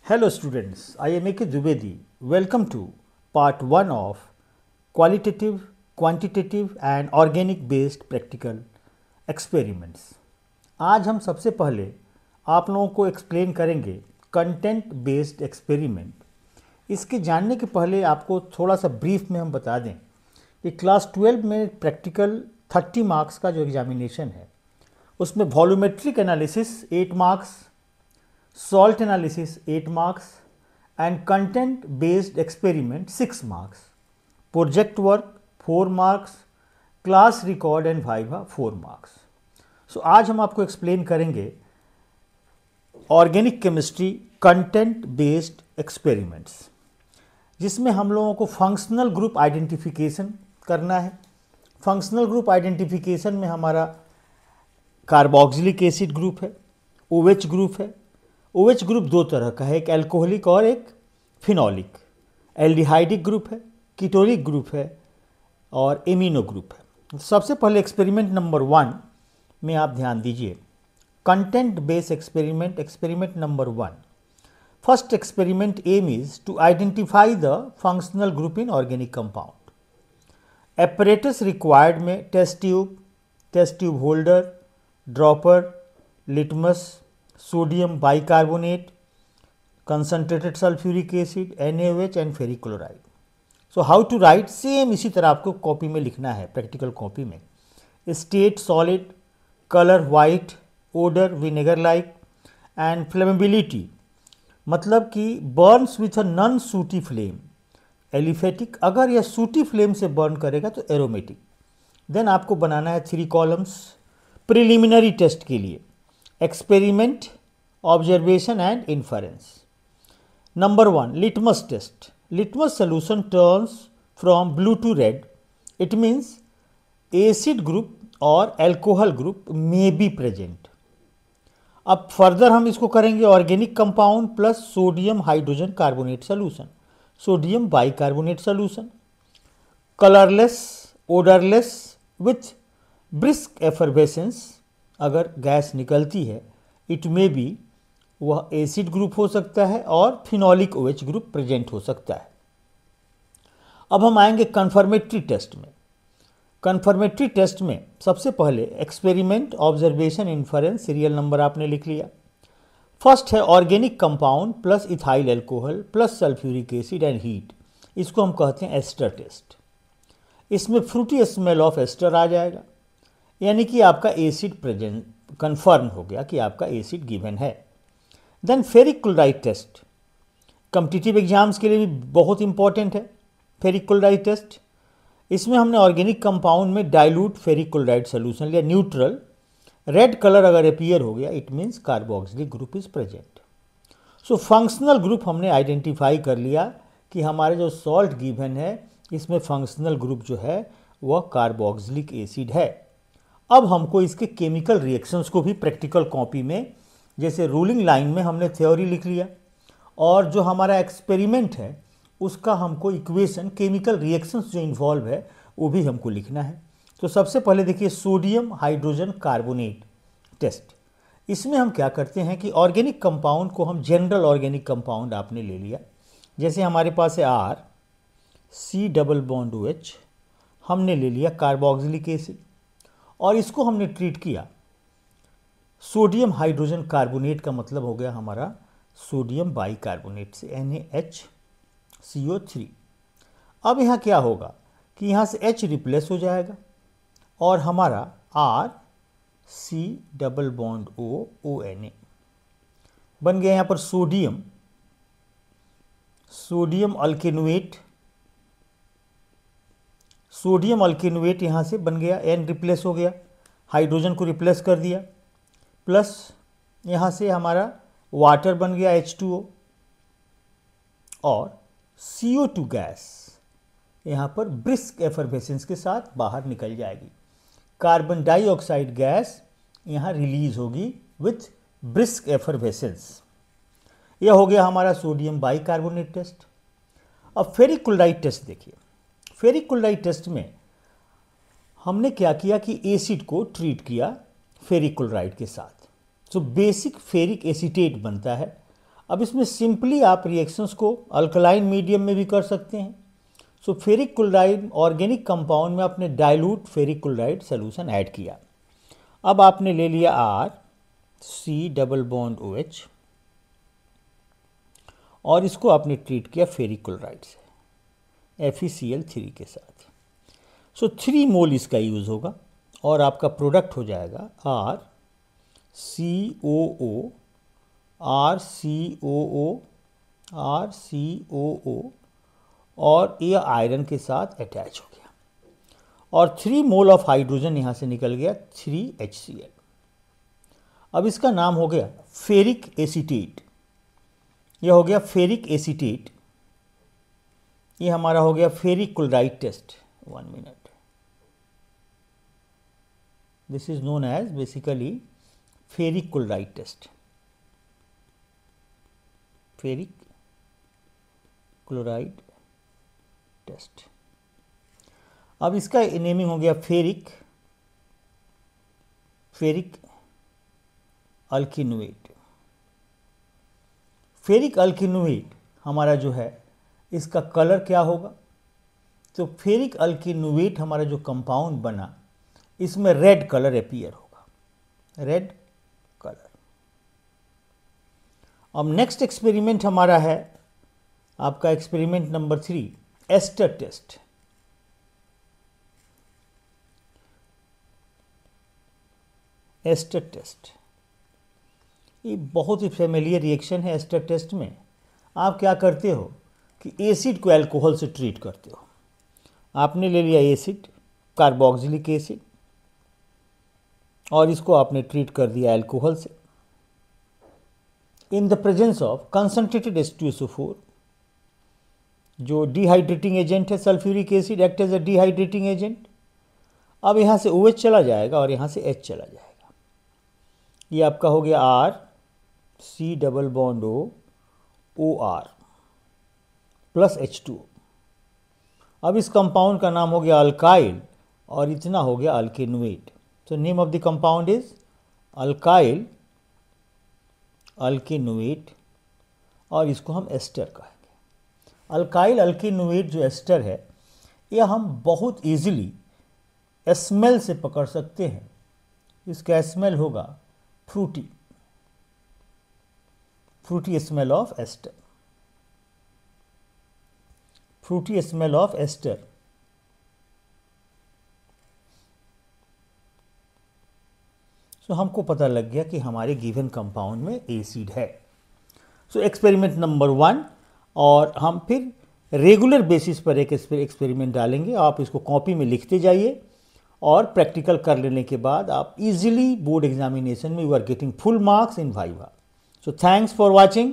Hello students, I am A.K. Dwivedi. Welcome to part 1 of qualitative, quantitative and organic based practical experiments. आज हम सबसे पहले आप लोगों को एक्सप्लेन करेंगे कंटेंट बेस्ड एक्सपेरिमेंट। इसके जानने के पहले आपको थोड़ा सा ब्रीफ में हम बता दें कि क्लास 12 में प्रैक्टिकल 30 मार्क्स का जो एग्जामिनेशन है उसमें volumetric analysis 8 marks, salt analysis 8 marks and content based experiment 6 marks, project work 4 marks, class record and viva 4 marks. So आज हम आपको एक्सप्लेन करेंगे organic chemistry content based experiments, जिसमें हम लोगों को फंक्शनल ग्रुप आइडेंटिफिकेशन करना है। फंक्शनल ग्रुप आइडेंटिफिकेशन में हमारा कार्बोक्सिलिक एसिड ग्रुप है, OH ग्रुप है। OH ग्रुप दो तरह का है, एक एल्कोहलिक और एक फिनॉलिक। एल्डिहाइडिक ग्रुप है, कीटोनिक ग्रुप है और एमिनो ग्रुप है। सबसे पहले एक्सपेरिमेंट नंबर 1 में आप ध्यान दीजिए, content based experiment, experiment number 1। First experiment aim is to identify the functional group in organic compound. Apparatus required में test tube holder, dropper, litmus, sodium bicarbonate, concentrated sulphuric acid, NaOH and ferric chloride. So how to write, same इसी तरह आपको copy में लिखना है, practical copy में। State solid, colour white, odour vinegar like and flammability, मतलब कि burns with a non सूटी फ्लेम, एलिफेटिक। अगर यह सूटी फ्लेम से बर्न करेगा तो एरोमेटिक। देन आपको बनाना है 3 कॉलम्स प्रिलिमिनरी टेस्ट के लिए, experiment, observation and inference. Number 1, litmus test. Litmus solution turns from blue to red. It means acid group और alcohol group may be present. अब फर्दर हम इसको करेंगे organic compound plus sodium hydrogen carbonate solution, sodium bicarbonate solution. Colourless, odourless with brisk effervescence. अगर gas निकलती है it may be वह acid group हो सकता है और फिनॉलिक OH ग्रुप प्रेजेंट हो सकता है। अब हम आएंगे कन्फर्मेटरी टेस्ट में। कन्फर्मेटरी टेस्ट में सबसे पहले experiment, observation, inference, serial number आपने लिख लिया। फर्स्ट है organic compound plus ethyl alcohol plus sulphuric acid and heat. इसको हम कहते हैं एस्टर टेस्ट। इसमें फ्रूटी स्मेल ऑफ एस्टर आ जाएगा, यानी कि आपका एसिड प्रेजेंट कंफर्म हो गया कि आपका एसिड गिवन है। Then ferric chloride test, competitive exams के लिए भी बहुत इंपॉर्टेंट है फेरिक क्लोराइड टेस्ट। इसमें हमने ऑर्गेनिक कंपाउंड में डाइल्यूट फेरिक क्लोराइड सोल्यूशन लिया, न्यूट्रल। रेड कलर अगर अपीयर हो गया it means carboxylic group is present. So functional group हमने आइडेंटिफाई कर लिया कि हमारे जो सॉल्ट गिवन है इसमें फंक्शनल ग्रुप जो है वह कार्बोक्सिलिक एसिड है। अब हमको इसके केमिकल रिएक्शंस को भी प्रैक्टिकल कॉपी में, जैसे रूलिंग लाइन में हमने थ्योरी लिख लिया और जो हमारा एक्सपेरिमेंट है उसका हमको इक्वेशन, केमिकल रिएक्शंस जो इन्वॉल्व है वो भी हमको लिखना है। तो सबसे पहले देखिए सोडियम हाइड्रोजन कार्बोनेट टेस्ट। इसमें हम क्या करते हैं कि ऑर्गेनिक कंपाउंड को हम जनरल ऑर्गेनिक कंपाउंड आपने ले लिया, जैसे हमारे पास है RC⋅OH, हमने ले लिया कार्बोक्सिलिक एसिड और इसको हमने ट्रीट किया सोडियम हाइड्रोजन कार्बोनेट, का मतलब हो गया हमारा सोडियम बाइकार्बोनेट से NaHCO3। अब यहाँ क्या होगा कि यहाँ से H रिप्लेस हो जाएगा और हमारा RC⋅ONA बन गया यहाँ पर सोडियम अल्केनुएट। सोडियम अल्केनुएट यहाँ से बन गया, N रिप्लेस हो गया, हाइड्रोजन को रिप्लेस कर दिया, प्लस यहाँ से हमारा वाटर बन गया H2O और CO2 गैस यहाँ पर ब्रिस्क एफरवेसेंस के साथ बाहर निकल जाएगी। कार्बन डाइऑक्साइड गैस यहाँ रिलीज होगी विथ ब्रिस्क एफरवेसेंस। यह हो गया हमारा सोडियम बाइकार्बोनेट टेस्ट। अब फेरिक क्लोराइड टेस्ट देखिए। फेरिक क्लोराइड टेस्ट में हमने क्या किया कि एसिड को ट्रीट किया फेरिक क्लोराइड के साथ। तो बेसिक फेरिक एसीटेट बनता है अब इसमें सिंपली आप रिएक्शंस को अल्कलाइन मीडियम में भी कर सकते हैं। सो फेरिक क्लोराइड ऑर्गेनिक कंपाउंड में आपने dilute ferric chloride solution add किया। अब आपने ले लिया R C double bond OH और इसको आपने ट्रीट किया फेरिक क्लोराइड से FeCl3 के साथ। सो 3 मोल इसका यूज़ होगा और आपका प्रोडक्ट हो जाएगा RCOO RCOO RCOO और ये आयरन के साथ अटैच हो गया और 3 मोल ऑफ हाइड्रोजन यहाँ से निकल गया 3HCl। अब इसका नाम हो गया फेरिक एसीटेट। यह हो गया फेरिक एसीटेट। ये हमारा हो गया ferric chloride test. 1 minute. This is known as basically ferric chloride test. Ferric chloride test. अब इसका नेमिंग हो गया फेरिक अल्किनुएट। फेरिक अल्किनुएट हमारा जो है इसका कलर क्या होगा? तो फेरिक अल्किनुएट हमारा जो कंपाउंड बना इसमें रेड कलर अपीयर होगा, रेड कलर। अब नेक्स्ट एक्सपेरिमेंट हमारा है आपका experiment number 3, ester test. Ester test ये बहुत ही फेमिलियर रिएक्शन है। एस्टर टेस्ट में आप क्या करते हो कि एसिड को अल्कोहल से ट्रीट करते हो। आपने ले लिया एसिड कार्बोक्सिलिक एसिड और इसको आपने ट्रीट कर दिया अल्कोहल से in the presence of concentrated H2SO4 जो डिहाइड्रेटिंग एजेंट है। Sulphuric acid act as a dehydrating agent. अब यहाँ से OH चला जाएगा और यहाँ से H चला जाएगा। ये आपका हो गया R C double bond O OR plus H2O। अब इस कंपाउंड का नाम हो गया अल्काइल और इतना हो गया अल्किनुएट। तो name of the compound is alkyl alkanoate और इसको हम एस्टर कहेंगे। अल्काइल अल्किनुएट जो एस्टर है यह हम बहुत इजीली स्मेल से पकड़ सकते हैं। इसका स्मेल होगा fruity smell of ester, fruity smell of ester. So हमको पता लग गया कि हमारे गिवन कंपाउंड में एसिड है। सो एक्सपेरिमेंट नंबर 1 और हम फिर रेगुलर बेसिस पर एक एक्सपेरिमेंट डालेंगे। आप इसको कॉपी में लिखते जाइए और प्रैक्टिकल कर लेने के बाद आप इजीली बोर्ड एग्जामिनेशन में you are getting full marks in viva. So thanks for watching.